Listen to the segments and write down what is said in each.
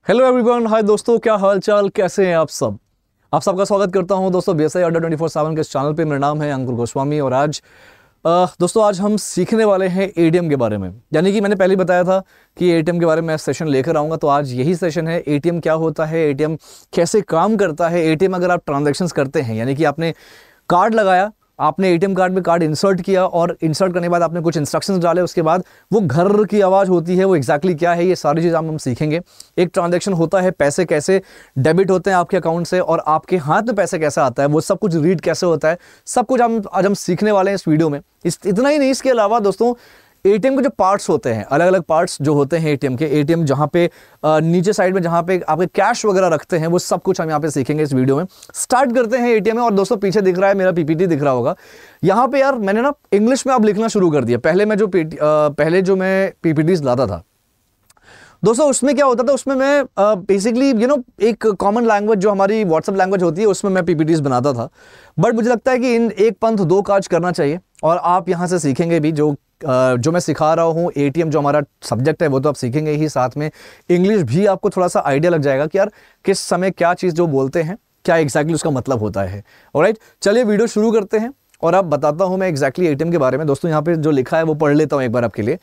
Hello everyone, हाय दोस्तों, क्या हाल चाल, कैसे हैं आप सब। आप सबका स्वागत करता हूं दोस्तों बीएसआई अड्डा 24/7 के इस चैनल पे। मेरा नाम है अंकुर गोस्वामी और आज दोस्तों आज हम सीखने वाले हैं एटीएम के बारे में। यानी कि मैंने पहले ही बताया था कि एटीएम के बारे में सेशन लेकर आऊँगा, तो आज यही सेशन है। एटीएम क्या होता है, एटीएम कैसे काम करता है। एटीएम अगर आप ट्रांजैक्शंस करते हैं, यानी कि आपने कार्ड लगाया, आपने एटीएम कार्ड में कार्ड इंसर्ट किया और इंसर्ट करने के बाद आपने कुछ इंस्ट्रक्शंस डाले, उसके बाद वो घर की आवाज़ होती है, वो एग्जैक्टली क्या है, ये सारी चीज़ हम सीखेंगे। एक ट्रांजैक्शन होता है, पैसे कैसे डेबिट होते हैं आपके अकाउंट से और आपके हाथ में पैसे कैसे आता है, वो सब कुछ रीड कैसे होता है, सब कुछ आज हम सीखने वाले हैं इस वीडियो में। इतना ही नहीं, इसके अलावा दोस्तों एटीएम के जो पार्ट्स होते हैं, अलग अलग पार्ट्स जो होते हैं एटीएम के, एटीएम जहाँ पे नीचे साइड में जहाँ पे आपके कैश वगैरह रखते हैं, वो सब कुछ हम यहाँ पे सीखेंगे इस वीडियो में। स्टार्ट करते हैं एटीएम में। और दोस्तों पीछे दिख रहा है मेरा पीपीटी दिख रहा होगा। यहाँ पे यार मैंने ना इंग्लिश में अब लिखना शुरू कर दिया। पहले जो मैं पीपीटीज लाता था दोस्तों, उसमें क्या होता था, उसमें मैं बेसिकली एक कॉमन लैंग्वेज जो हमारी व्हाट्सएप लैंग्वेज होती है उसमें मैं पीपीटीज बनाता था। बट मुझे लगता है कि इन एक पंथ दो काज करना चाहिए और आप यहाँ से सीखेंगे भी। जो मैं सिखा रहा हूँ, एटीएम जो हमारा सब्जेक्ट है वो तो आप सीखेंगे ही, साथ में इंग्लिश भी आपको थोड़ा सा आइडिया लग जाएगा कि यार किस समय क्या चीज़ जो बोलते हैं क्या एग्जैक्टली उसका मतलब होता है। ऑलराइट, चलिए वीडियो शुरू करते हैं और अब बताता हूँ मैं एग्जैक्टली एटीएम के बारे में। दोस्तों यहाँ पे जो लिखा है वो पढ़ लेता हूँ एक बार आपके लिए।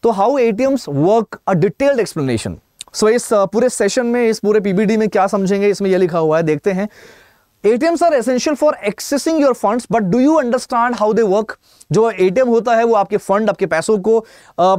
तो how ATMs work, a detailed explanation. So इस पूरे सेशन में, इस पूरे पीपीटी में क्या समझेंगे, इसमें यह लिखा हुआ है, देखते हैं। ATMs are essential for accessing your funds, but do you understand how they work? जो ATM होता है वो आपके फंड, आपके पैसों को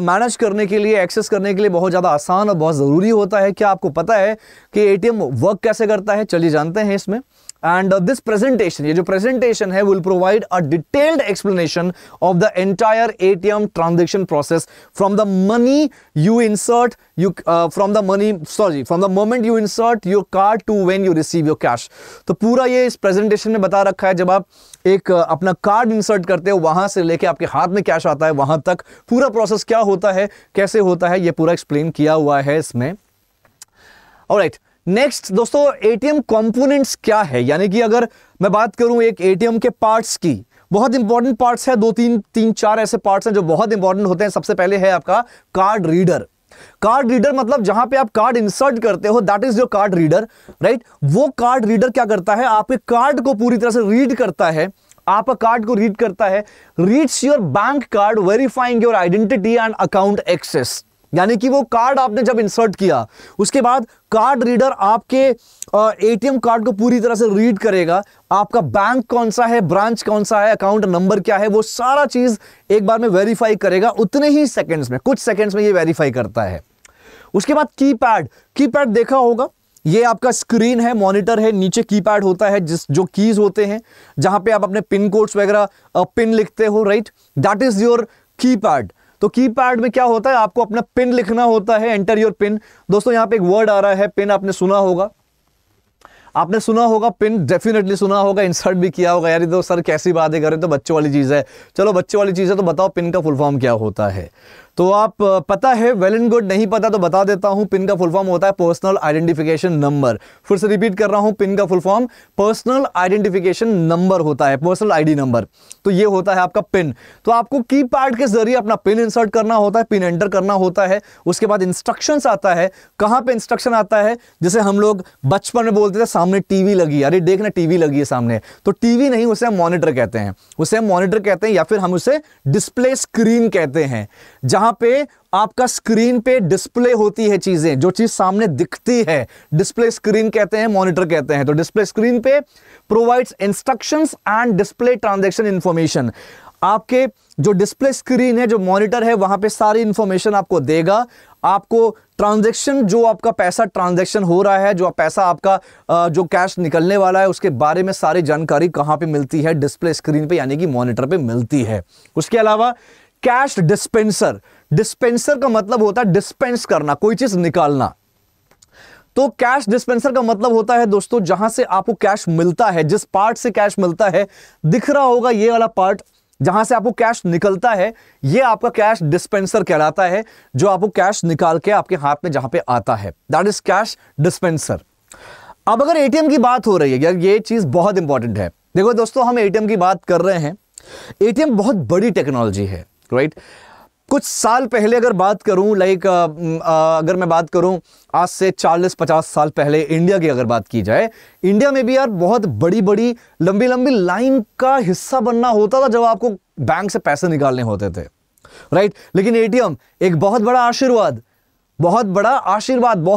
मैनेज करने के लिए, एक्सेस करने के लिए बहुत ज़्यादा आसान और बहुत ज़रूरी होता है। क्या आपको पता है कि ATM वर्क कैसे करता है? चलिए जानते हैं इसमें। एंड दिस प्रेजेंटेशन, ये जो प्रेजेंटेशन है, will provide a detailed explanation of the entire ATM transaction process from the money you insert from the moment you insert your card to when you receive your cash. तो पूरा ये इस presentation में बता रखा है। जब आप एक अपना कार्ड इंसर्ट करते हो, वहां से लेके आपके हाथ में कैश आता है, वहां तक पूरा प्रोसेस क्या होता है, कैसे होता है, ये पूरा एक्सप्लेन किया हुआ है इसमें। ऑलराइट, नेक्स्ट दोस्तों, एटीएम कंपोनेंट्स क्या है। यानी कि अगर मैं बात करूं एक एटीएम के पार्ट्स की, बहुत इंपॉर्टेंट पार्ट्स है, तीन चार ऐसे पार्ट्स हैं जो बहुत इंपॉर्टेंट होते हैं। सबसे पहले है आपका कार्ड रीडर। कार्ड रीडर मतलब जहां पे आप कार्ड इंसर्ट करते हो, that is your card reader, right. वो कार्ड रीडर क्या करता है, आपके कार्ड को पूरी तरह से रीड करता है, आपका कार्ड को रीड करता है, reads your bank card, verifying your identity and account access. यानी कि वो कार्ड आपने जब इंसर्ट किया, उसके बाद कार्ड रीडर आपके एटीएम कार्ड को पूरी तरह से रीड करेगा, आपका बैंक कौन सा है, ब्रांच कौन सा है, अकाउंट नंबर क्या है, वो सारा चीज एक बार में वेरीफाई करेगा। उतने ही सेकंड्स में, कुछ सेकंड्स में ये वेरीफाई करता है। उसके बाद कीपैड देखा होगा, ये आपका स्क्रीन है, मॉनिटर है, नीचे कीपैड होता है, जो कीज होते हैं, जहां पे आप अपने पिन कोड्स वगैरह पिन लिखते हो, right, that is your keypad. तो कीपैड में क्या होता है, आपको अपना पिन लिखना होता है, एंटर योर पिन। दोस्तों यहां पे एक वर्ड आ रहा है पिन, आपने सुना होगा पिन, डेफिनेटली सुना होगा, इंसर्ट भी किया होगा। यार तो सर कैसी बातें करें, तो बच्चों वाली चीज है। चलो बच्चों वाली चीज है तो बताओ पिन का फुल फॉर्म क्या होता है। तो आप पता है, वेल एंड गुड, नहीं पता तो बता देता हूं। पिन का फुल फॉर्म होता है पर्सनल आइडेंटिफिकेशन नंबर। फिर से रिपीट कर रहा हूं, पिन का full form personal identification number होता है, पर्सनल आईडी नंबर। तो ये होता है आपका पिन। तो आपको कीपैड के जरिए अपना पिन इंसर्ट करना होता है, पिन एंटर करना होता है। उसके बाद इंस्ट्रक्शंस आता है। कहां पे इंस्ट्रक्शन आता है, जैसे हम लोग बचपन में बोलते थे सामने टीवी लगी, अरे देखना टीवी लगी है सामने। तो टीवी नहीं, उसे हम मॉनिटर कहते हैं, या फिर हम उसे डिस्प्ले स्क्रीन कहते हैं, जहां पे आपका स्क्रीन पे डिस्प्ले होती है चीजें, जो चीज सामने दिखती है, डिस्प्ले स्क्रीन कहते हैं, मॉनिटर कहते हैं। तो डिस्प्ले स्क्रीन पे provides instructions and display transaction information. आपके जो डिस्प्ले स्क्रीन है, जो मॉनिटर है, वहां पे सारी इंफॉर्मेशन आपको देगा। आपको ट्रांजैक्शन, जो आपका पैसा ट्रांजैक्शन हो रहा है, जो पैसा आपका जो कैश निकलने वाला है, उसके बारे में सारी जानकारी कहां पे मिलती है, डिस्प्ले स्क्रीन पे यानी कि मॉनिटर पे मिलती है। उसके अलावा कैश डिस्पेंसर का मतलब होता है डिस्पेंस करना, कोई चीज निकालना। तो कैश डिस्पेंसर का मतलब होता है दोस्तों, जहां से आपको कैश मिलता है, जिस पार्ट से कैश मिलता है, दिख रहा होगा ये वाला पार्ट, जहां से आपको कैश निकलता है, ये आपका कैश डिस्पेंसर कहलाता है, जो आपको कैश निकाल के आपके हाथ में जहां पे आता है, दैट इज कैश डिस्पेंसर। अब अगर एटीएम की बात हो रही है, यार ये चीज बहुत इंपॉर्टेंट है। देखो दोस्तों, हम एटीएम की बात कर रहे हैं। एटीएम बहुत बड़ी टेक्नोलॉजी है, राइट। कुछ साल पहले अगर बात करूं, अगर मैं बात करूं आज से 40-50 साल पहले इंडिया की अगर बात की जाए, इंडिया में भी यार बहुत बड़ी बड़ी लंबी लंबी लाइन का हिस्सा बनना होता था जब आपको बैंक से पैसे निकालने होते थे, राइट। लेकिन एटीएम एक बहुत बड़ा आशीर्वाद, बहुत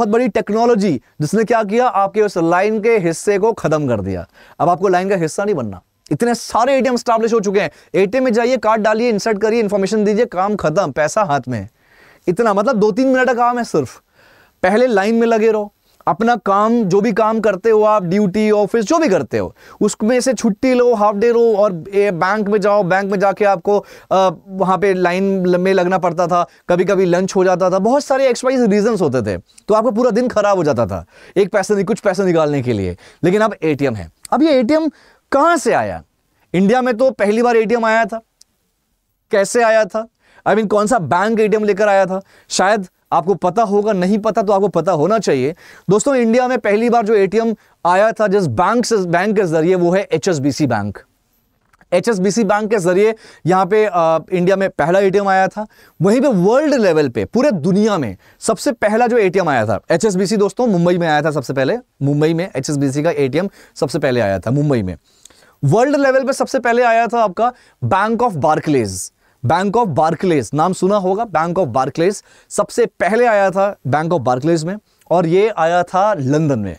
बड़ी टेक्नोलॉजी, जिसने क्या किया, आपके उस लाइन के हिस्से को खत्म कर दिया। अब आपको लाइन का हिस्सा नहीं बनना। इतने सारे एटीएम स्टैब्लिश हो चुके हैं। एटीएम में जाइए, कार्ड डालिए, इंसर्ट करिए, इंफॉर्मेशन दीजिए, काम खत्म, पैसा हाथ में। इतना मतलब 2-3 मिनट का काम है सिर्फ। पहले लाइन में लगे रहो, अपना काम, जो भी काम करते हो आप, ड्यूटी, ऑफिस, जो भी करते हो, उसमें से छुट्टी लो, हाफ डे लो और बैंक में जाओ। बैंक में जाके आपको वहां पे लाइन में लगना पड़ता था, कभी कभी लंच हो जाता था, बहुत सारे एक्सवाइज रीजंस होते थे, तो आपका पूरा दिन खराब हो जाता था कुछ पैसे निकालने के लिए। लेकिन अब एटीएम है। अब ये एटीएम कहां से आया? इंडिया में तो पहली बार एटीएम आया था। कैसे आया था? कौन सा बैंक एटीएम लेकर आया था? शायद आपको पता होगा, नहीं पता तो आपको पता होना चाहिए। दोस्तों, इंडिया में पहली बार जो एटीएम आया था जिस बैंक के जरिए, वो है एचएसबीसी बैंक। एचएसबीसी बैंक के जरिए यहां पे इंडिया में पहला एटीएम आया था। वहीं पे वर्ल्ड लेवल पे, पूरे दुनिया में सबसे पहला जो एटीएम आया था, एचएसबीसी दोस्तों मुंबई में आया था सबसे पहले। मुंबई में एचएसबीसी का एटीएम सबसे पहले आया था, मुंबई में। वर्ल्ड लेवल पे सबसे पहले आया था आपका bank of Barclays. Bank of Barclays नाम सुना होगा, बैंक ऑफ बार्कलेज सबसे पहले आया था बैंक ऑफ बार्कलेज में, और ये आया था लंदन में।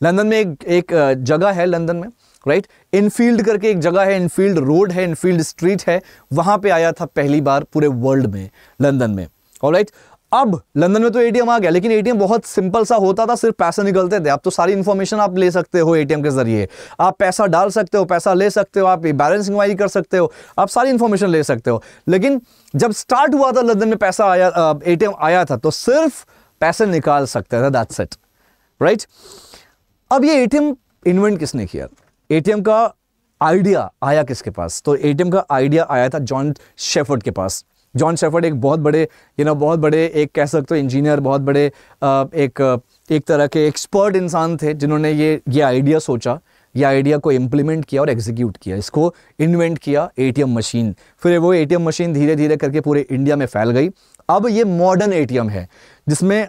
लंदन में एक जगह है लंदन में, राइट, इनफील्ड करके एक जगह है, इनफील्ड रोड है, इनफील्ड स्ट्रीट है, वहां पे आया था पहली बार पूरे वर्ल्ड में, लंदन में। ऑलराइट, अब लंदन में तो एटीएम आ गया, लेकिन एटीएम बहुत सिंपल सा होता था, सिर्फ पैसे निकलते थे। अब तो सारी इंफॉर्मेशन आप ले सकते हो एटीएम के जरिए। आप पैसा डाल सकते हो, पैसा ले सकते हो, आप बैलेंस इंक्वायरी कर सकते हो, आप सारी इंफॉर्मेशन ले सकते हो। लेकिन जब स्टार्ट हुआ था लंदन में पैसा आया, एटीएम आया था, तो सिर्फ पैसे निकाल सकते थे, दैट्स इट, राइट। अब ये एटीएम इन्वेंट किसने किया? एटीएम का आइडिया आया किसके पास? तो एटीएम का आइडिया आया था जॉन शेफर्ड के पास। जॉन शेफर्ड एक बहुत बड़े एक कह सकते हो इंजीनियर, बहुत बड़े एक तरह के एक्सपर्ट इंसान थे, जिन्होंने ये आइडिया सोचा, ये आइडिया को इम्प्लीमेंट किया और एग्जीक्यूट किया, इसको इन्वेंट किया, एटीएम मशीन। फिर वो एटीएम मशीन धीरे धीरे करके पूरे इंडिया में फैल गई। अब ये मॉडर्न एटीएम है, जिसमें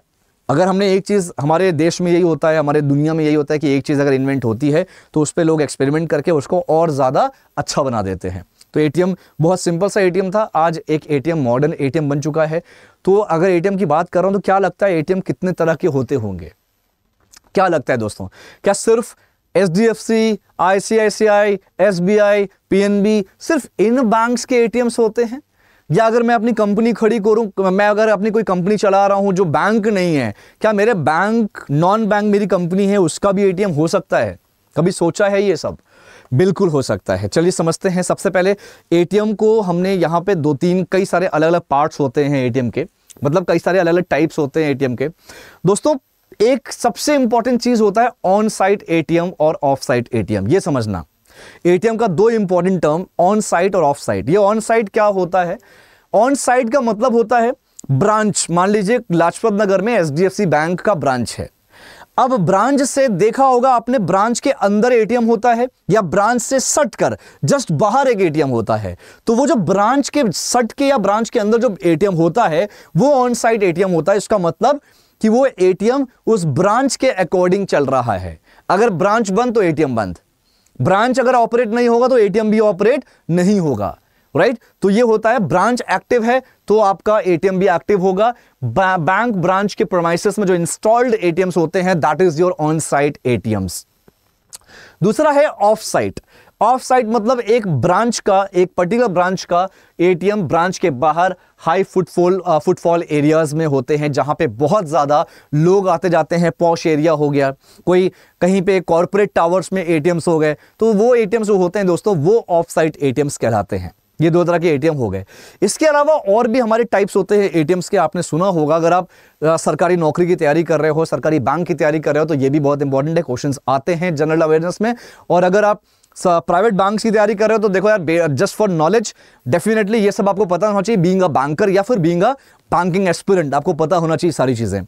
अगर हमने एक चीज़, हमारे देश में यही होता है, हमारे दुनिया में यही होता है कि एक चीज़ अगर इन्वेंट होती है तो उस पर लोग एक्सपेरिमेंट करके उसको और ज़्यादा अच्छा बना देते हैं। तो एटीएम बहुत सिंपल सा एटीएम था, आज एक एटीएम मॉडर्न एटीएम बन चुका है। तो अगर एटीएम की बात कर रहा हूं तो क्या लगता है एटीएम कितने तरह के होते होंगे? क्या लगता है दोस्तों? क्या सिर्फ एचडीएफसी, आईसीआईसीआई, एसबीआई, पीएनबी, सिर्फ इन बैंक्स के एटीएम्स होते हैं? या अगर मैं अपनी कंपनी खड़ी करूं, मैं अगर अपनी कोई कंपनी चला रहा हूं जो बैंक नहीं है, क्या मेरे बैंक, नॉन बैंक मेरी कंपनी है, उसका भी एटीएम हो सकता है? कभी सोचा है ये सब? बिल्कुल हो सकता है। चलिए समझते हैं। सबसे पहले एटीएम को हमने यहाँ पे 2-3 कई सारे अलग अलग पार्ट्स होते हैं एटीएम के, मतलब कई सारे अलग अलग टाइप्स होते हैं एटीएम के। दोस्तों, एक सबसे इंपॉर्टेंट चीज होता है ऑन साइट एटीएम और ऑफ साइट एटीएम। ये समझना, एटीएम का 2 इंपॉर्टेंट टर्म, ऑन साइट और ऑफ साइट। ये ऑन साइट क्या होता है? ऑन साइट का मतलब होता है ब्रांच। मान लीजिए लाजपत नगर में एचडीएफसी बैंक का ब्रांच है। अब ब्रांच से देखा होगा आपने, ब्रांच के अंदर एटीएम होता है या ब्रांच से सट कर जस्ट बाहर एक एटीएम होता है। तो वो जो ब्रांच के सट के या ब्रांच के अंदर जो एटीएम होता है वो ऑन साइट एटीएम होता है। इसका मतलब कि वो एटीएम उस ब्रांच के अकॉर्डिंग चल रहा है। अगर ब्रांच बंद तो एटीएम बंद, ब्रांच अगर ऑपरेट नहीं होगा तो एटीएम भी ऑपरेट नहीं होगा, राइट। तो ये होता है, ब्रांच एक्टिव है तो आपका एटीएम भी एक्टिव होगा। बैंक ब्रांच के प्रेमाइसेस में जो इंस्टॉल्ड एटीएम्स होते हैं, that is your on site ATMs. दूसरा है ऑफ साइट। ऑफ साइट मतलब एक ब्रांच का, एक पर्टिकुलर ब्रांच का एटीएम ब्रांच के बाहर हाई फुटफॉल एरियाज में होते हैं, जहां पे बहुत ज्यादा लोग आते जाते हैं। पॉश एरिया हो गया, कोई कहीं पे कॉर्पोरेट टावर्स में एटीएम्स हो गए, तो वो एटीएम्स जो होते हैं दोस्तों, वो ऑफ साइट एटीएम्स कहलाते हैं। ये 2 तरह के एटीएम हो गए। इसके अलावा और भी हमारे टाइप्स होते हैं एटीएम्स के। आपने सुना होगा, अगर आप सरकारी नौकरी की तैयारी कर रहे हो, सरकारी बैंक की तैयारी कर रहे हो, तो ये भी बहुत इंपॉर्टेंट है, क्वेश्चंस आते हैं जनरल अवेयरनेस में। और अगर आप प्राइवेट बैंक्स की तैयारी कर रहे हो तो देखो यार, जस्ट फॉर नॉलेज, डेफिनेटली ये सब आपको पता होना चाहिए, बीइंग अ बैंकर या फिर बीइंग अ बैंकिंग एस्पिरेंट, आपको पता होना चाहिए सारी चीजें।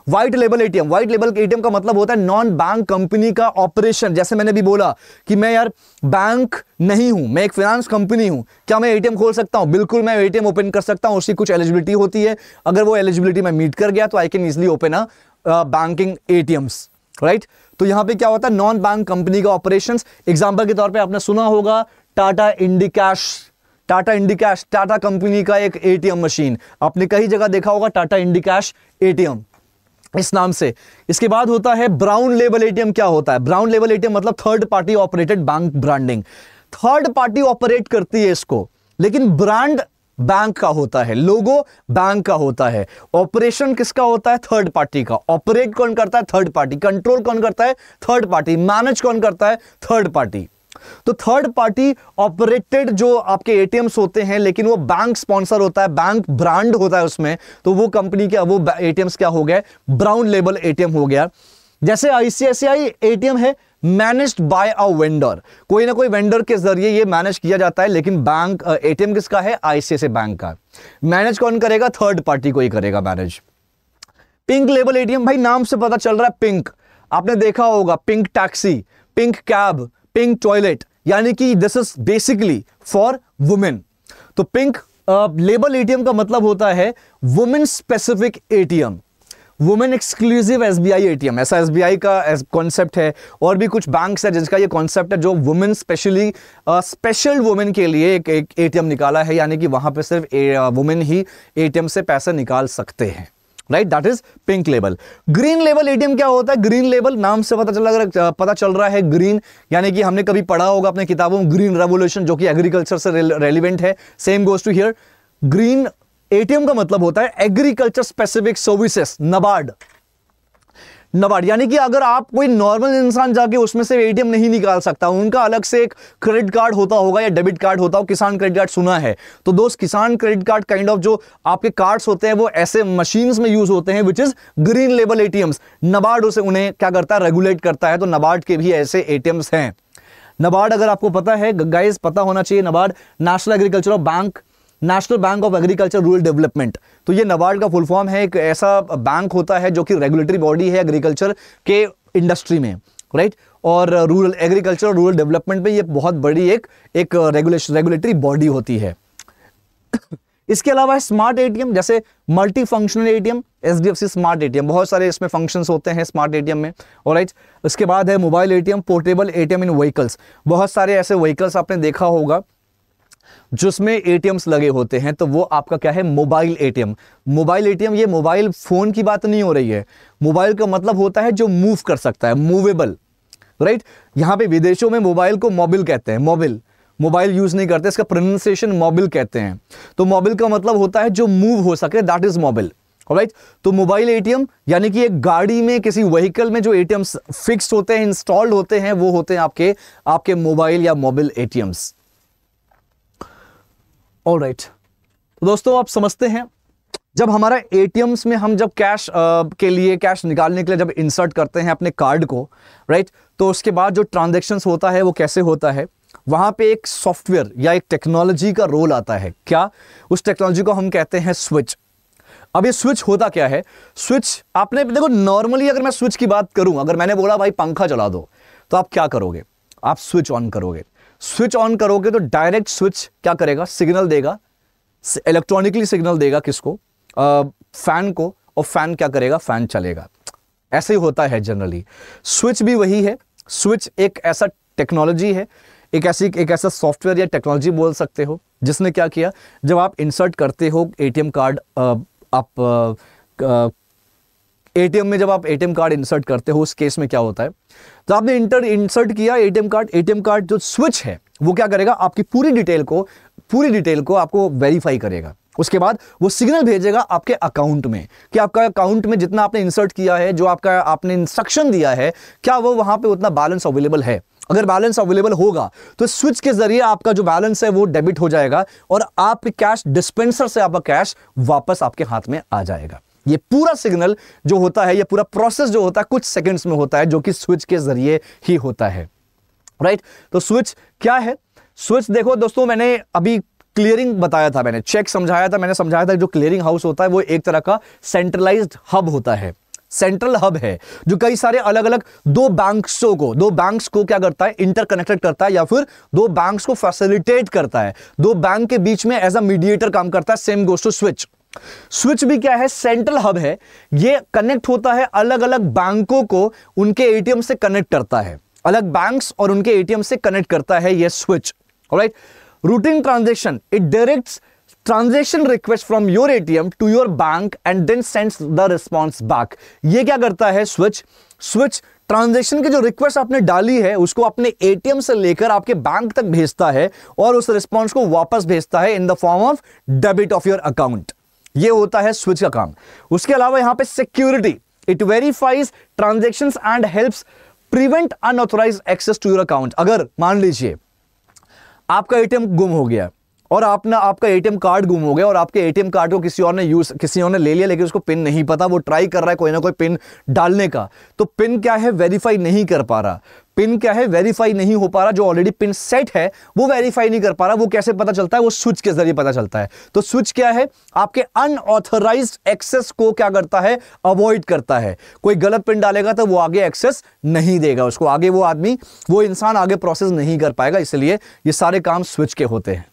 White label ATM, white label ATM का मतलब होता है नॉन बैंक कंपनी का ऑपरेशन। जैसे मैंने भी बोला कि मैं यार बैंक नहीं हूं, मैं एक फाइनेंस कंपनी हूं, क्या मैं एटीएम खोल सकता हूं? बिल्कुल, मैं एटीएम ओपन कर सकता हूं, उसकी कुछ एलिजिबिलिटी होती है, अगर वो एलिजिबिलिटी मैं मीट कर गया तो I can easily open a banking ATMs, right. तो यहां पे क्या होता है, नॉन बैंक कंपनी का ऑपरेशंस। एग्जांपल के तौर पे आपने सुना होगा Tata Indicash, Tata Indicash, Tata company का एक एटीएम मशीन, आपने कई जगह देखा होगा टाटा इंडिकैश एटीएम इस नाम से। इसके बाद होता है ब्राउन लेबल एटीएम। क्या होता है ब्राउन लेबल एटीएम? मतलब third party operated bank branding, third party operate करती है इसको, लेकिन ब्रांड बैंक का होता है, लोगो बैंक का होता है, ऑपरेशन किसका होता है? थर्ड पार्टी का। ऑपरेट कौन करता है? Third party. कंट्रोल कौन करता है? Third party. मैनेज कौन करता है? Third party. तो थर्ड पार्टी ऑपरेटेड जो आपके एटीएम्स होते हैं, लेकिन वो बैंक स्पॉन्सर होता है, बैंक ब्रांड होता है उसमें, तो वो कंपनी के वो एटीएम्स क्या हो गए? ब्राउन लेबल एटीएम हो गया। जैसे आईसीआईसीआई एटीएम है, मैनेज्ड बाय अ वेंडर, कोई ना कोई वेंडर के जरिए ये मैनेज किया जाता है, लेकिन बैंक एटीएम किसका है? आईसीआईसीआई बैंक का। मैनेज कौन करेगा? थर्ड पार्टी को ही करेगा मैनेज। पिंक लेबल एटीएम, भाई नाम से पता चल रहा है पिंक, आपने देखा होगा pink taxi, pink cab, pink toilet, यानी कि this is basically for women. तो पिंक लेबल एटीएम का मतलब होता है women specific ATM, women exclusive SBI ATM, ऐसा एसबीआई का कॉन्सेप्ट है। और भी कुछ बैंक्स है जिसका ये कॉन्सेप्ट है, जो वुमेन स्पेशली स्पेशल वुमेन के लिए एक एटीएम निकाला है, यानी कि वहां पे सिर्फ वुमेन ही एटीएम से पैसा निकाल सकते हैं, right. That is pink label. Green label ATM क्या होता है? ग्रीन लेबल नाम से पता चल रहा है ग्रीन, यानी कि हमने कभी पढ़ा होगा अपने किताबों में ग्रीन रेवोल्यूशन, जो कि एग्रीकल्चर से रेलिवेंट है। Same goes to here. Green ATM का मतलब होता है agriculture specific services, NABARD. NABARD यानी कि अगर आप कोई नॉर्मल इंसान जाके उसमें से एटीएम नहीं निकाल सकता, उनका अलग से एक क्रेडिट कार्ड होता होगा या डेबिट कार्ड होता हो। किसान क्रेडिट कार्ड सुना है? तो दोस्त, किसान क्रेडिट कार्ड काइंड ऑफ जो आपके कार्ड्स होते हैं वो ऐसे मशीन्स में यूज होते हैं, which is green label ATMs. NABARD उसे उन्हें क्या करता है? रेगुलेट करता है। तो नबार्ड के भी ऐसे एटीएम्स हैं। नबार्ड अगर आपको पता है गाइस, पता होना चाहिए, NABARD national agriculture bank, national bank of agriculture rural development. तो ये नबार्ड का फुल फॉर्म है। एक ऐसा बैंक होता है जो कि रेगुलेटरी बॉडी है एग्रीकल्चर के इंडस्ट्री में, राइट। और रूरल एग्रीकल्चर रूरल डेवलपमेंट में ये बहुत बड़ी एक रेगुलेटरी बॉडी होती है। इसके अलावा है स्मार्ट एटीएम, जैसे multi functional ATM, HDFC smart ATM, बहुत सारे इसमें फंक्शंस होते हैं स्मार्ट एटीएम में, ऑलराइट। इसके बाद है मोबाइल एटीएम, पोर्टेबल एटीएम इन व्हीकल्स। बहुत सारे ऐसे व्हीकल्स आपने देखा होगा जिसमें एटीएम्स लगे होते हैं, तो वो आपका क्या है? Mobile ATM. मोबाइल एटीएम, ये मोबाइल फोन की बात नहीं हो रही है। मोबाइल का मतलब होता है जो मूव कर सकता है, मूवेबल, राइट। यहां पे विदेशों में मोबाइल को मोबिल कहते हैं, मोबिल, मोबाइल यूज नहीं करते, इसका प्रोनाउंसिएशन मोबिल कहते हैं। तो मोबिल का मतलब होता है जो मूव हो सके, दैट इज मोबिल, ऑलराइट। तो मोबाइल एटीएम यानी कि एक गाड़ी में, किसी व्हीकल में जो एटीएम्स फिक्स्ड होते हैं, इंस्टॉल्ड होते हैं, वो होते हैं आपके मोबाइल या मोबिल एटीएम्स, ऑलराइट। तो दोस्तों, आप समझते हैं जब हमारा एटीएम्स में हम जब कैश के लिए, कैश निकालने के लिए जब इंसर्ट करते हैं अपने कार्ड को, राइट, तो उसके बाद जो ट्रांजैक्शंस होता है वो कैसे होता है? वहां पे एक सॉफ्टवेयर या एक टेक्नोलॉजी का रोल आता है। क्या? उस टेक्नोलॉजी को हम कहते हैं स्विच। अब ये स्विच होता क्या है? स्विच, आपने देखो, नॉर्मली अगर मैं स्विच की बात करूं, अगर मैंने बोला भाई पंखा चला दो, तो आप क्या करोगे? आप स्विच ऑन करोगे। स्विच ऑन करोगे तो डायरेक्ट स्विच क्या करेगा? सिग्नल देगा, इलेक्ट्रॉनिकली सिग्नल देगा किसको? फैन को, और फैन क्या करेगा? फैन चलेगा। ऐसे ही होता है जनरली। स्विच भी वही है। स्विच एक ऐसा टेक्नोलॉजी है, एक ऐसा सॉफ्टवेयर या टेक्नोलॉजी बोल सकते हो, जिसने क्या किया, जब आप इंसर्ट करते हो एटीएम कार्ड, आप एटीएम में जब आप एटीएम कार्ड इंसर्ट करते हो, उस केस में क्या होता है, तो आपने इंसर्ट किया एटीएम कार्ड जो स्विच है वो क्या करेगा? आपकी पूरी डिटेल को आपको वेरीफाई करेगा। उसके बाद वो सिग्नल भेजेगा आपके अकाउंट में कि आपका अकाउंट में जितना आपने इंसर्ट किया है, जो आपने इंस्ट्रक्शन दिया है, क्या वो वहां पे उतना बैलेंस अवेलेबल है। अगर बैलेंस अवेलेबल होगा तो स्विच के जरिए आपका जो बैलेंस है वो डेबिट हो जाएगा और आपके कैश डिस्पेंसर से आपका कैश वापस आपके हाथ में आ जाएगा। ये पूरा सिग्नल जो होता है, ये पूरा प्रोसेस जो होता है, कुछ सेकंड्स में होता है, जो कि स्विच के जरिए ही होता है। राइट। तो स्विच क्या है? स्विच देखो दोस्तों, मैंने अभी क्लियरिंग बताया था, मैंने चेक समझाया था, मैंने समझाया था जो क्लियरिंग हाउस होता है वो एक तरह का सेंट्रलाइज्ड हब होता है, सेंट्रल हब है जो कई सारे अलग अलग दो बैंक्स को क्या करता है, इंटरकनेक्टेड करता है, या फिर दो बैंक्स को फैसिलिटेट करता है, दो बैंक के बीच में एज अ मीडिएटर काम करता है। Same goes to switch. Switch भी क्या है? सेंट्रल हब है। ये कनेक्ट होता है अलग अलग बैंकों को उनके एटीएम से कनेक्ट करता है, अलग बैंक्स और उनके एटीएम से कनेक्ट करता है ये switch. Alright. Routing transaction, it directs transaction request from your ATM to your bank and then sends the response back. ये क्या करता है स्विच? स्विच ट्रांजैक्शन की जो रिक्वेस्ट आपने डाली है उसको अपने एटीएम से लेकर आपके बैंक तक भेजता है और उस रिस्पॉन्स को वापस भेजता है in the form of debit of your account. ये होता है स्विच का काम। उसके अलावा यहां पे security, it verifies transactions and helps prevent unauthorised access to your account. अगर मान लीजिए आपका एटीएम गुम हो गया और आपका एटीएम कार्ड गुम हो गया और आपके एटीएम कार्ड को किसी और ने ले लिया, लेकिन उसको पिन नहीं पता, वो ट्राई कर रहा है कोई ना कोई पिन डालने का, तो पिन क्या है? वेरीफाई नहीं कर पा रहा। पिन क्या है? वेरीफाई नहीं हो पा रहा। जो ऑलरेडी पिन सेट है वो वेरीफाई नहीं कर पा रहा। वो कैसे पता चलता है? वो स्विच के जरिए पता चलता है। तो स्विच क्या है? आपके अनऑथराइज्ड एक्सेस को क्या करता है? अवॉइड करता है। कोई गलत पिन डालेगा तो वो आगे एक्सेस नहीं देगा, उसको आगे वो इंसान आगे प्रोसेस नहीं कर पाएगा। इसलिए ये सारे काम स्विच के होते हैं।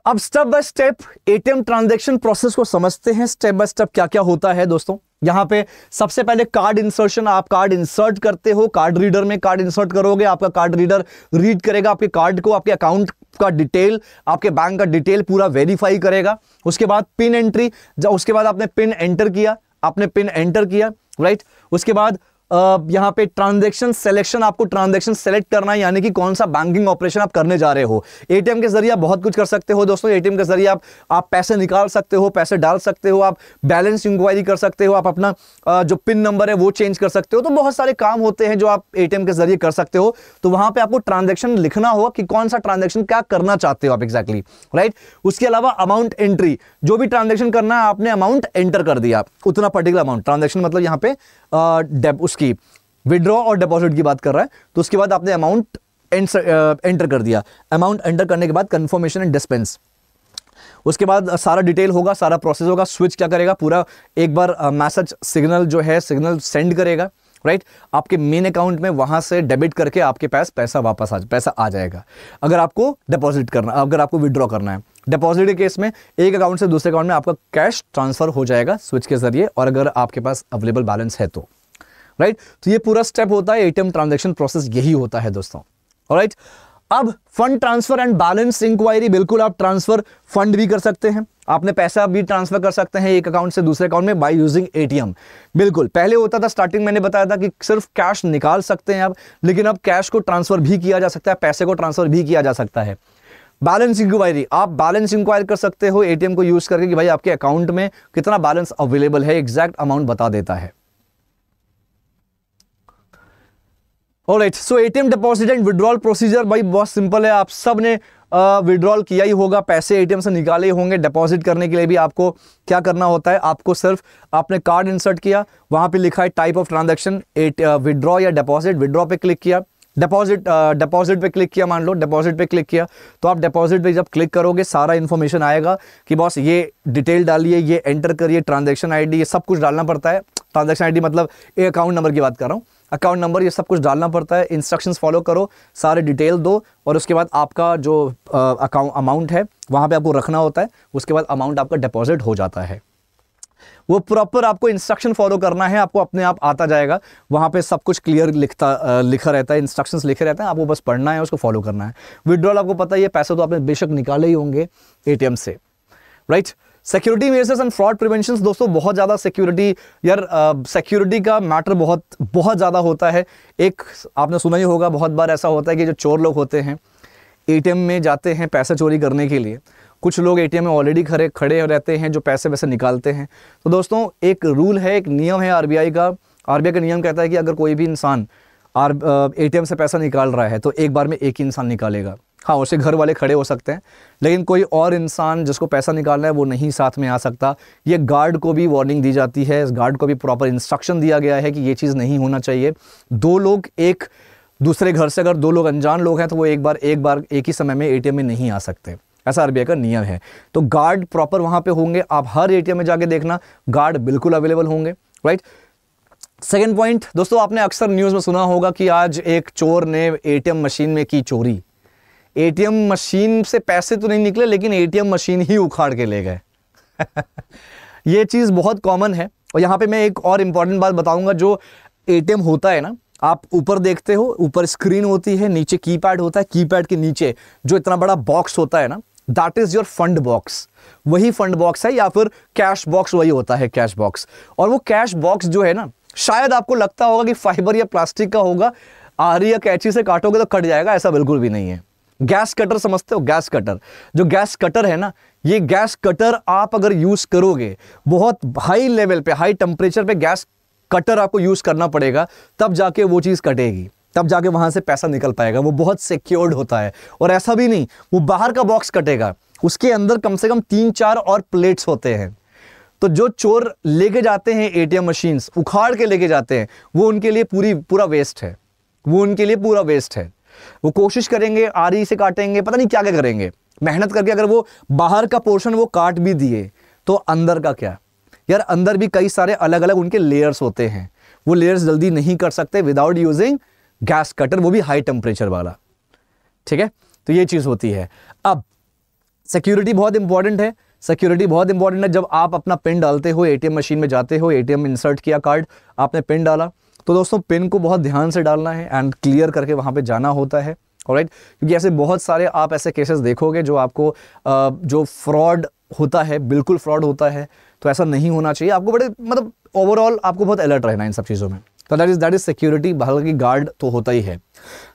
अब step by step ATM transaction process को समझते हैं। स्टेप बाय स्टेप क्या क्या होता है दोस्तों। यहां पे सबसे पहले कार्ड इंसर्शन, आप कार्ड इंसर्ट करते हो, कार्ड रीडर में कार्ड इंसर्ट करोगे, आपका कार्ड रीडर रीड करेगा आपके कार्ड को, आपके अकाउंट का डिटेल, आपके बैंक का डिटेल पूरा वेरीफाई करेगा। उसके बाद पिन एंट्री, उसके बाद आपने पिन एंटर किया, राइट। उसके बाद यहां पे ट्रांजैक्शन सिलेक्शन, आपको ट्रांजैक्शन सेलेक्ट करना है, यानी कि कौन सा बैंकिंग ऑपरेशन आप करने जा रहे हो। एटीएम के जरिए आप बहुत कुछ कर सकते हो दोस्तों। एटीएम के जरिए आप पैसे निकाल सकते हो, पैसे डाल सकते हो, आप बैलेंस इंक्वायरी कर सकते हो, आप अपना जो पिन नंबर है वो चेंज कर सकते हो। तो बहुत सारे काम होते हैं जो आप एटीएम के जरिए कर सकते हो। तो वहां पे आपको ट्रांजैक्शन लिखना होगा कि कौन सा ट्रांजैक्शन क्या करना चाहते हो आप एग्जैक्टली, राइट। उसके अलावा अमाउंट एंट्री, जो भी ट्रांजैक्शन करना है आपने अमाउंट एंटर कर दिया, उतना पर्टिकुलर अमाउंट। ट्रांजैक्शन मतलब यहाँ पे उसकी विड्रॉ और डिपॉजिट की बात कर रहा है, तो उसके बाद आपने अमाउंट एंटर कर दिया। अमाउंट एंटर करने के बाद कंफर्मेशन एंड डिस्पेंस, उसके बाद सारा डिटेल होगा, सारा प्रोसेस होगा। स्विच क्या करेगा? पूरा एक बार मैसेज सिग्नल जो है सिग्नल सेंड करेगा, राइट। आपके मेन अकाउंट में वहां से डेबिट करके आपके पास पैसा आ जाएगा। अगर आपको डिपॉजिट करना, अगर आपको विड्रॉ करना है, डिपॉजिट के केस में एक अकाउंट से दूसरे अकाउंट में आपका कैश ट्रांसफर हो जाएगा स्विच के जरिए, और अगर आपके पास अवेलेबल बैलेंस है तो, राइट। तो ये पूरा स्टेप होता है एटीएम ट्रांजैक्शन प्रोसेस, यही होता है दोस्तों, ऑलराइट। अब fund transfer and balance inquiry, बिल्कुल आप ट्रांसफर फंड भी कर सकते हैं, आपने पैसा भी ट्रांसफर कर सकते हैं एक अकाउंट से दूसरे अकाउंट में बाय यूजिंग एटीएम। बिल्कुल पहले होता था, स्टार्टिंग मैंने बताया था कि सिर्फ कैश निकाल सकते हैं आप, लेकिन अब कैश को ट्रांसफर भी किया जा सकता है, पैसे को ट्रांसफर भी किया जा सकता है। बैलेंस इंक्वायरी, आप बैलेंस इंक्वायर कर सकते हो एटीएम को यूज करके कि भाई आपके अकाउंट में कितना बैलेंस अवेलेबल है, एग्जैक्ट अमाउंट बता देता है। Alright, so ATM deposit and withdrawal procedure भाई बहुत सिंपल है। आप सब ने विड्रॉल किया ही होगा, पैसे एटीएम से निकाले ही होंगे। डिपॉजिट करने के लिए भी आपको क्या करना होता है? आपको सिर्फ आपने कार्ड इंसर्ट किया, वहां पे लिखा है टाइप ऑफ ट्रांजैक्शन, विड्रॉ या डिपॉजिट, विड्रॉ पे क्लिक किया, डिपॉजिट पे क्लिक किया, मान लो डिपॉजिट पे क्लिक किया, तो आप डिपॉजिट पे जब क्लिक करोगे सारा इंफॉर्मेशन आएगा कि बॉस ये डिटेल डालिए, ये एंटर करिए, ट्रांजैक्शन आईडी, ये सब कुछ डालना पड़ता है। ट्रांजैक्शन आईडी मतलब एक अकाउंट नंबर की बात कर रहा हूँ, अकाउंट नंबर, ये सब कुछ डालना पड़ता है। इंस्ट्रक्शंस फॉलो करो, सारे डिटेल दो, और उसके बाद आपका जो अकाउंट अमाउंट है वहाँ पे आपको रखना होता है। उसके बाद अमाउंट आपका डिपॉजिट हो जाता है। वो प्रॉपर आपको इंस्ट्रक्शन फॉलो करना है, आपको अपने आप आता जाएगा। वहाँ पे सब कुछ क्लियर लिखा रहता है, इंस्ट्रक्शंस लिखे रहते हैं, आपको बस पढ़ना है, उसको फॉलो करना है। विड्रॉल आपको पता ही है, पैसे तो आपने बेशक निकाले ही होंगे एटीएम से, right. Security measures and fraud prevention, दोस्तों बहुत ज़्यादा सिक्योरिटी, यार सिक्योरिटी का मैटर बहुत ज़्यादा होता है। एक आपने सुना ही होगा, बहुत बार ऐसा होता है कि जो चोर लोग होते हैं एटीएम में जाते हैं पैसे चोरी करने के लिए। कुछ लोग एटीएम में ऑलरेडी खड़े रहते हैं जो पैसे वैसे निकालते हैं। तो दोस्तों एक रूल है, एक नियम है आरबीआई का नियम कहता है कि अगर कोई भी इंसान एटीएम से पैसा निकाल रहा है तो एक बार में एक ही इंसान निकालेगा। हाँ, उसके घर वाले खड़े हो सकते हैं, लेकिन कोई और इंसान जिसको पैसा निकालना है वो नहीं साथ में आ सकता। ये गार्ड को भी वार्निंग दी जाती है, इस गार्ड को भी प्रॉपर इंस्ट्रक्शन दिया गया है कि ये चीज़ नहीं होना चाहिए। दो लोग एक दूसरे घर से, अगर दो लोग अनजान लोग हैं तो वो एक बार एक ही समय में एटीएम में नहीं आ सकते, ऐसा आरबीआई का नियम है। तो गार्ड प्रॉपर वहाँ पे होंगे, आप हर एटीएम में जाके देखना गार्ड बिल्कुल अवेलेबल होंगे, राइट। सेकेंड पॉइंट दोस्तों, आपने अक्सर न्यूज़ में सुना होगा कि आज एक चोर ने एटीएम मशीन में की चोरी। एटीएम मशीन से पैसे तो नहीं निकले, लेकिन एटीएम मशीन ही उखाड़ के ले गए। ये चीज़ बहुत कॉमन है। और यहाँ पे मैं एक और इम्पॉर्टेंट बात बताऊंगा, जो एटीएम होता है ना, आप ऊपर देखते हो, ऊपर स्क्रीन होती है, नीचे कीपैड होता है, कीपैड के नीचे जो इतना बड़ा बॉक्स होता है ना, that is your fund box. वही फंड बॉक्स है, या फिर कैश बॉक्स वही होता है, कैश बॉक्स। और वो कैश बॉक्स जो है ना, शायद आपको लगता होगा कि फाइबर या प्लास्टिक का होगा, आरी या कैंची से काटोगे तो कट जाएगा, ऐसा बिल्कुल भी नहीं है। गैस कटर समझते हो, गैस कटर, जो गैस कटर है ना, ये गैस कटर आप अगर यूज करोगे, बहुत हाई लेवल पे, हाई टेम्परेचर पे गैस कटर आपको यूज करना पड़ेगा, तब जाके वो चीज कटेगी, तब जाके वहां से पैसा निकल पाएगा। वो बहुत सिक्योर्ड होता है। और ऐसा भी नहीं वो बाहर का बॉक्स कटेगा, उसके अंदर कम से कम 3-4 और प्लेट्स होते हैं। तो जो चोर लेके जाते हैं एटीएम मशीन्स, उखाड़ के लेके जाते हैं, वो उनके लिए पूरा वेस्ट है। वो उनके लिए पूरा वेस्ट है। वो कोशिश करेंगे, आरी से काटेंगे, पता नहीं क्या क्या करेंगे, मेहनत करके। अगर वो बाहर का पोर्शन वो काट भी दिए तो अंदर का क्या यार, अंदर भी कई सारे अलग अलग उनके लेयर्स होते हैं। वो लेयर्स जल्दी नहीं कर सकते विदाउट यूजिंग गैस कटर, वो भी हाई टेम्परेचर वाला, ठीक है। तो ये चीज होती है। अब सिक्योरिटी बहुत इंपॉर्टेंट है। सिक्योरिटी बहुत इंपॉर्टेंट है। जब आप अपना पिन डालते हो, एटीएम मशीन में जाते हो, एटीएम इंसर्ट किया कार्ड, आपने पिन डाला, तो दोस्तों पिन को बहुत ध्यान से डालना है एंड क्लियर करके वहां पे जाना होता है, ऑलराइट। क्योंकि ऐसे बहुत सारे आप ऐसे केसेस देखोगे जो आपको जो फ्रॉड होता है, बिल्कुल फ्रॉड होता है। तो ऐसा नहीं होना चाहिए। आपको बड़े मतलब ओवरऑल आपको बहुत अलर्ट रहना इन सब चीज़ों में। तो दैट इज सिक्योरिटी। हालांकि गार्ड तो होता ही है।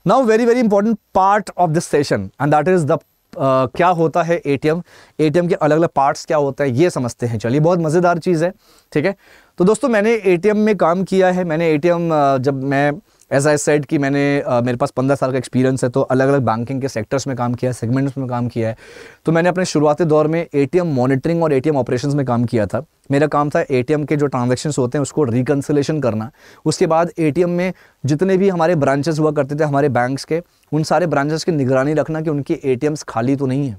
Now very very important part of this session and that is the क्या होता है एटीएम, एटीएम के अलग अलग पार्ट्स क्या होता है, ये समझते हैं। चलिए, बहुत मज़ेदार चीज़ है, ठीक है। तो दोस्तों मैंने एटीएम में काम किया है। मैंने एटीएम जब मैं एज आई सेड कि मेरे पास 15 साल का एक्सपीरियंस है, तो अलग अलग बैंकिंग के सेक्टर्स में काम किया है, सेगमेंट्स में काम किया है। तो मैंने अपने शुरुआती दौर में एटीएम मॉनिटरिंग और एटीएम ऑपरेशंस में काम किया था। मेरा काम था एटीएम के जो ट्रांजैक्शंस होते हैं उसको रिकंसिलेशन करना। उसके बाद एटीएम में जितने भी हमारे ब्रांचेस हुआ करते थे हमारे बैंक्स के, उन सारे ब्रांचेस की निगरानी रखना कि उनके एटीएम्स खाली तो नहीं है,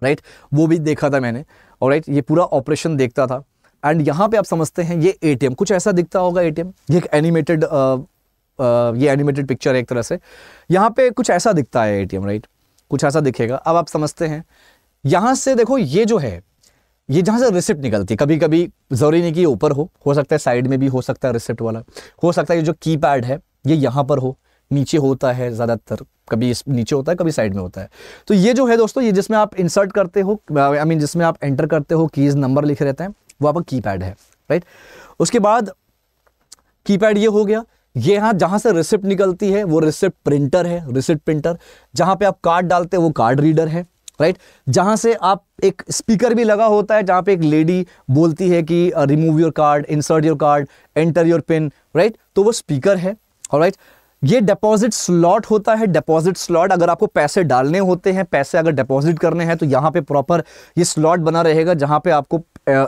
राइट। वो भी देखा था मैंने, और राइट, ये पूरा ऑपरेशन देखता था। एंड यहाँ पे आप समझते हैं ये एटीएम कुछ ऐसा दिखता होगा। एटीएम ये एक एनिमेटेड ये एनिमेटेड पिक्चर है एक तरह से। यहाँ पे कुछ ऐसा दिखता है एटीएम, राइट, कुछ ऐसा दिखेगा। अब आप समझते हैं, यहाँ से देखो, ये जो है, ये जहाँ से रिसिप्ट निकलती है, कभी कभी जरूरी नहीं कि ये ऊपर हो सकता है साइड में भी हो सकता है रिसिप्ट वाला, हो सकता है ये जो कीपैड है ये यहाँ पर हो, नीचे होता है ज़्यादातर, कभी नीचे होता है कभी साइड में होता है। तो ये जो है दोस्तों, ये जिसमें आप इंसर्ट करते हो, आई मीन जिसमें आप एंटर करते हो, कीज नंबर लिखे रहते हैं, वो आपका कीपैड है, राइट। उसके बाद कीपैड ये हो गया। ये यहाँ जहाँ से रिसिप्ट निकलती है वो रिसिप्ट प्रिंटर है, रिसिप्ट प्रिंटर। जहाँ पे आप कार्ड डालते हैं वो कार्ड रीडर है, राइट। जहाँ से आप एक स्पीकर भी लगा होता है, जहाँ पे एक लेडी बोलती है कि remove your card, insert your card, enter your pin, right, तो वो स्पीकर है, ऑलराइट। ये डिपॉजिट स्लॉट होता है। डिपॉजिट स्लॉट, अगर आपको पैसे डालने होते हैं, पैसे अगर डिपॉजिट करने हैं, तो यहाँ पे प्रॉपर ये स्लॉट बना रहेगा जहाँ पे आपको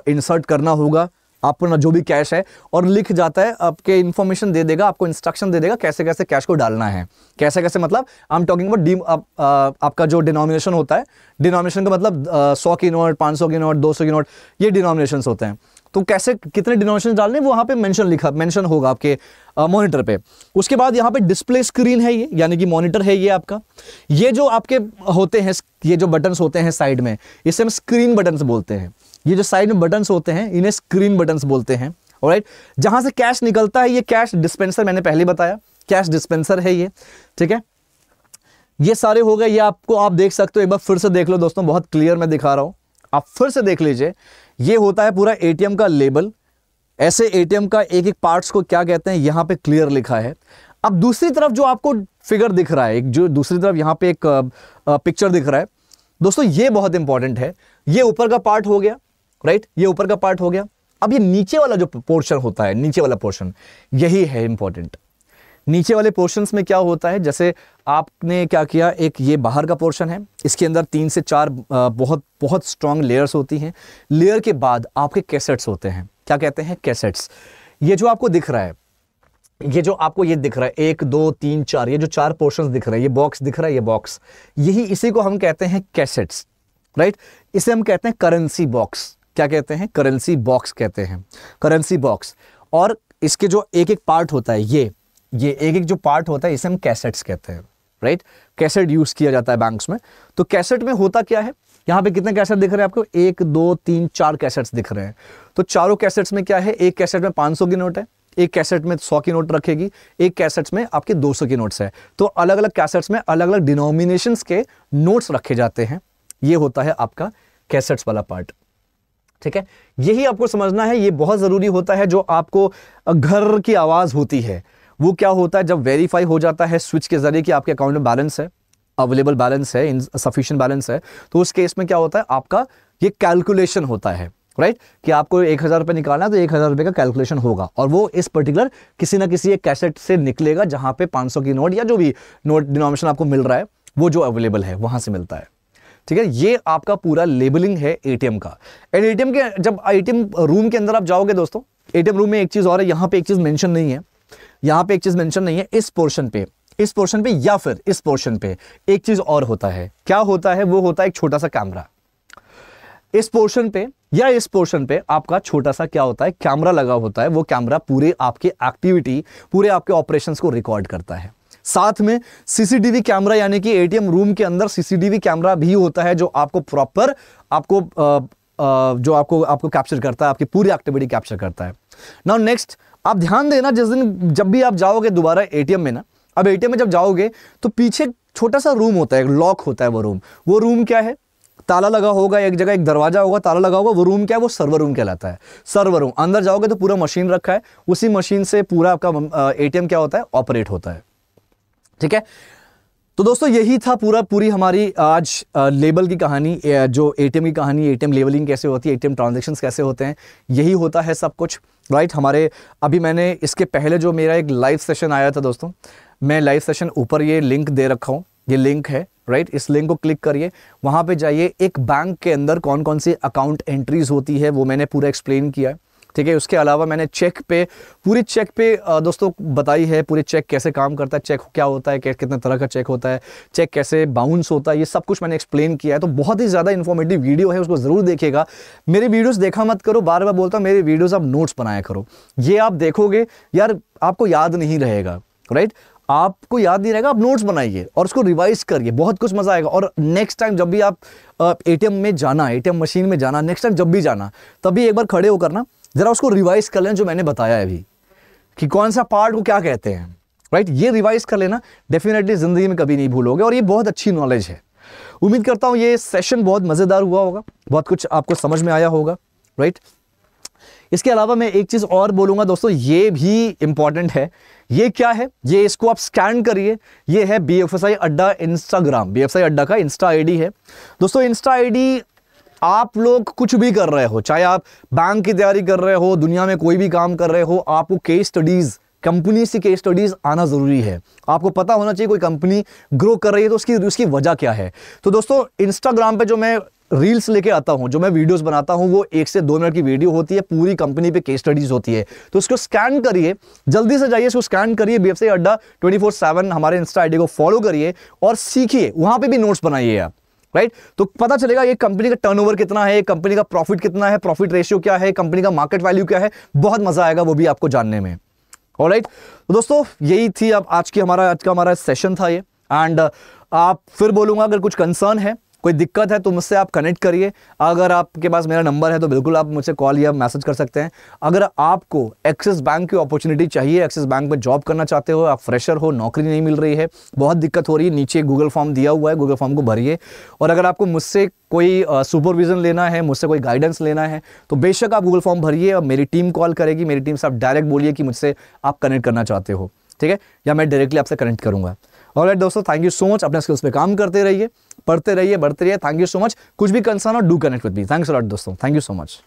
इंसर्ट करना होगा अपना जो भी कैश है, और लिख जाता है, आपके इन्फॉर्मेशन दे देगा, आपको इंस्ट्रक्शन दे देगा कैसे कैसे कैश को डालना है। कैसे कैसे मतलब आई एम टॉकिंग अबाउट आपका जो डिनोमिनेशन होता है, डिनोमिनेशन का मतलब 100 की नोट, 500 की नोट, 200 की नोट, ये डिनोमिनेशंस होते हैं। तो कैसे कितने डिनोमिनेशन डालने वो वहाँ पे मेंशन होगा आपके मॉनिटर पे। उसके बाद यहाँ पे डिस्प्ले स्क्रीन है, ये यानी कि मॉनिटर है ये आपका। ये जो आपके होते हैं, ये जो बटन्स होते हैं साइड में, इसे हम स्क्रीन बटन्स बोलते हैं। ये जो साइड में बटन्स होते हैं इन्हें स्क्रीन बटन्स बोलते हैं, ऑलराइट। जहां से कैश निकलता है, ये कैश डिस्पेंसर, मैंने पहले बताया कैश डिस्पेंसर है ये, ठीक है। ये सारे हो गए। ये आपको आप देख सकते हो, एक बार फिर से देख लो दोस्तों, बहुत क्लियर मैं दिखा रहा हूं, आप फिर से देख लीजिए। ये होता है पूरा एटीएम का लेबल। ऐसे एटीएम का एक एक पार्ट्स को क्या कहते हैं यहां पे क्लियर लिखा है। अब दूसरी तरफ जो आपको फिगर दिख रहा है, एक जो दूसरी तरफ यहां पे एक पिक्चर दिख रहा है दोस्तों, ये बहुत इंपॉर्टेंट है। ये ऊपर का पार्ट हो गया, राइट, ये ऊपर का पार्ट हो गया। अब ये नीचे वाला जो पोर्शन होता है, नीचे वाला पोर्शन, यही है इंपॉर्टेंट। नीचे वाले पोर्शंस में क्या होता है, जैसे आपने क्या किया, एक ये बाहर का पोर्शन है, इसके अंदर 3 से 4 बहुत बहुत स्ट्रांग लेयर्स होती हैं। लेयर के बाद आपके कैसेट्स होते हैं, क्या कहते हैं, कैसेट्स। ये जो आपको दिख रहा है, ये जो आपको ये दिख रहा है 1 2 3 4, ये जो 4 पोर्शंस दिख रहे हैं, ये बॉक्स दिख रहा है, ये बॉक्स, यही इसी को हम कहते हैं कैसेट्स, राइट। इसे हम कहते हैं करेंसी बॉक्स। क्या कहते हैं, करेंसी बॉक्स कहते हैं, करेंसी बॉक्स। और इसके जो एक एक पार्ट होता है, ये एक एक जो पार्ट होता है, इसे हम कैसेट्स कहते हैं, राइट। कैसेट यूज किया जाता है बैंक्स में। तो कैसेट में होता क्या है, यहाँ पे कितने कैसेट दिख रहे हैं आपको, 1 2 3 4 कैसेट्स दिख रहे हैं। तो चारों कैसेट्स में क्या है, एक कैसेट में 500 की नोट है, एक कैसेट में 100 की नोट रखेगी, एक कैसेट्स में आपके 200 की नोट्स है। तो अलग अलग कैसेट्स में अलग अलग डिनोमिनेशंस के नोट्स रखे जाते हैं। ये होता है आपका कैसेट्स वाला पार्ट, ठीक है। यही आपको समझना है, ये बहुत जरूरी होता है। जो आपको घर की आवाज होती है वो क्या होता है, जब वेरीफाई हो जाता है स्विच के जरिए कि आपके अकाउंट में बैलेंस है, अवेलेबल बैलेंस है, सफिशिएंट बैलेंस है, तो उस केस में क्या होता है, आपका ये कैलकुलेशन होता है, राइट, कि आपको 1000 रुपये निकालना है तो 1000 रुपये का कैलकुलेशन होगा, और वो इस पर्टिकुलर किसी ना किसी एक कैसेट से निकलेगा जहां पे 500 की नोट या जो भी नोट डिनोमिनेशन आपको मिल रहा है वो जो अवेलेबल है वहां से मिलता है, ठीक है। ये आपका पूरा लेबलिंग है एटीएम का। एंड एटीएम के जब एटीएम रूम के अंदर आप जाओगे दोस्तों, एटीएम रूम में एक चीज और है, यहां पे एक चीज मेंशन नहीं है, यहां पे एक चीज मेंशन नहीं है, इस पोर्शन पे या फिर इस पोर्शन पे एक चीज और होता है। क्या होता है, वो होता है एक छोटा सा कैमरा। इस पोर्शन पे या इस पोर्शन पे आपका छोटा सा क्या होता है, कैमरा लगा होता है। वो कैमरा पूरे आपके एक्टिविटी, पूरे आपके ऑपरेशंस को रिकॉर्ड करता है। साथ में सीसीटीवी कैमरा, यानी कि एटीएम रूम के अंदर सीसीटीवी कैमरा भी होता है, जो आपको प्रॉपर आपको कैप्चर करता है, आपकी पूरी एक्टिविटी कैप्चर करता है। नाउ नेक्स्ट, आप ध्यान देना, जिस दिन जब भी आप जाओगे दोबारा एटीएम में ना, अब एटीएम में जब जाओगे तो पीछे छोटा सा रूम होता है, लॉक होता है। वो रूम क्या है, ताला लगा होगा, एक जगह एक दरवाजा होगा, ताला लगा होगा। वो रूम क्या है, वो सर्वर रूम कहलाता है। सर्वर रूम, अंदर जाओगे तो पूरा मशीन रखा है, उसी मशीन से पूरा आपका एटीएम क्या होता है, ऑपरेट होता है, ठीक है। तो दोस्तों यही था पूरी हमारी आज लेबल की कहानी, जो एटीएम की कहानी, एटीएम लेबलिंग कैसे होती है, एटीएम ट्रांजैक्शंस कैसे होते हैं, यही होता है सब कुछ, राइट। हमारे अभी मैंने इसके पहले जो मेरा एक लाइव सेशन आया था दोस्तों, मैं लाइव सेशन ऊपर ये लिंक दे रखा हूँ, ये लिंक है, राइट। इस लिंक को क्लिक करिए, वहां पे जाइए। एक बैंक के अंदर कौन कौन सी अकाउंट एंट्रीज होती है वो मैंने पूरा एक्सप्लेन किया है, ठीक है। उसके अलावा मैंने पूरी चेक पे दोस्तों बताई है, पूरी चेक कैसे काम करता है, चेक क्या होता है, कितने तरह का चेक होता है, चेक कैसे बाउंस होता है, ये सब कुछ मैंने एक्सप्लेन किया है। तो बहुत ही ज़्यादा इन्फॉर्मेटिव वीडियो है, उसको ज़रूर देखिएगा। मेरे वीडियोस देखा मत करो, बार बार बोलता हूँ, मेरे वीडियोस आप नोट्स बनाया करो। ये आप देखोगे यार, आपको याद नहीं रहेगा, राइट, आपको याद नहीं रहेगा, आप नोट्स बनाइए और उसको रिवाइज करिए, बहुत कुछ मजा आएगा। और नेक्स्ट टाइम जब भी आप एटीएम में जाना, एटीएम मशीन में जाना, नेक्स्ट टाइम जब भी जाना, तभी एक बार खड़े होकर ना जरा उसको रिवाइज कर लेना, जो मैंने बताया है अभी, कि कौन सा पार्ट को क्या कहते हैं, राइट। ये रिवाइज कर लेना, डेफिनेटली जिंदगी में कभी नहीं भूलोगे, और ये बहुत अच्छी नॉलेज है। उम्मीद करता हूं ये सेशन बहुत मजेदार हुआ होगा, बहुत कुछ आपको समझ में आया होगा, राइट। इसके अलावा मैं एक चीज और बोलूंगा दोस्तों, ये भी इंपॉर्टेंट है। ये क्या है, ये इसको आप स्कैन करिए, ये है BFSI अड्डा इंस्टाग्राम, BFSI अड्डा का इंस्टा आईडी है दोस्तों। इंस्टा आईडी, आप लोग कुछ भी कर रहे हो, चाहे आप बैंक की तैयारी कर रहे हो, दुनिया में कोई भी काम कर रहे हो, आपको केस स्टडीज, कंपनी से केस स्टडीज आना जरूरी है। आपको पता होना चाहिए कोई कंपनी ग्रो कर रही है तो उसकी वजह क्या है। तो दोस्तों इंस्टाग्राम पे जो मैं रील्स लेके आता हूं, जो मैं वीडियोस बनाता हूं, वो 1 से 2 मिनट की वीडियो होती है, पूरी कंपनी पे केस स्टडीज होती है। तो उसको स्कैन करिए, जल्दी से जाइए, इसको स्कैन करिए, BFSI अड्डा 24/7 हमारे इंस्टा आईडी को फॉलो करिए और सीखिए, वहां पे भी नोट्स बनाइए आप, राइट। तो पता चलेगा ये कंपनी का टर्नओवर कितना है, कंपनी का प्रॉफिट कितना है, प्रॉफिट रेशियो क्या है, कंपनी का मार्केट वैल्यू क्या है, बहुत मजा आएगा वो भी आपको जानने में, ऑलराइट। तो दोस्तों यही थी अब आज का हमारा सेशन था ये। एंड आप फिर बोलूंगा, अगर कुछ कंसर्न है, कोई दिक्कत है तो मुझसे आप कनेक्ट करिए। अगर आपके पास मेरा नंबर है तो बिल्कुल आप मुझसे कॉल या मैसेज कर सकते हैं। अगर आपको एक्सिस बैंक की अपॉर्चुनिटी चाहिए, एक्सिस बैंक में जॉब करना चाहते हो, आप फ्रेशर हो, नौकरी नहीं मिल रही है, बहुत दिक्कत हो रही है, नीचे गूगल फॉर्म दिया हुआ है, गूगल फॉर्म को भरिए। और अगर आपको मुझसे कोई सुपरविजन लेना है, मुझसे कोई गाइडेंस लेना है, तो बेशक आप गूगल फॉर्म भरिए और मेरी टीम कॉल करेगी। मेरी टीम से आप डायरेक्ट बोलिए कि मुझसे आप कनेक्ट करना चाहते हो, ठीक है, या मैं डायरेक्टली आपसे कनेक्ट करूंगा। ऑलराइट दोस्तों, थैंक यू सो मच। अपने स्किल्स पे काम करते रहिए, पढ़ते रहिए, बढ़ते रहिए। Thank you so much. कुछ भी कंसर्न हो, do connect with me. Thanks a lot दोस्तों, थैंक यू सो मच।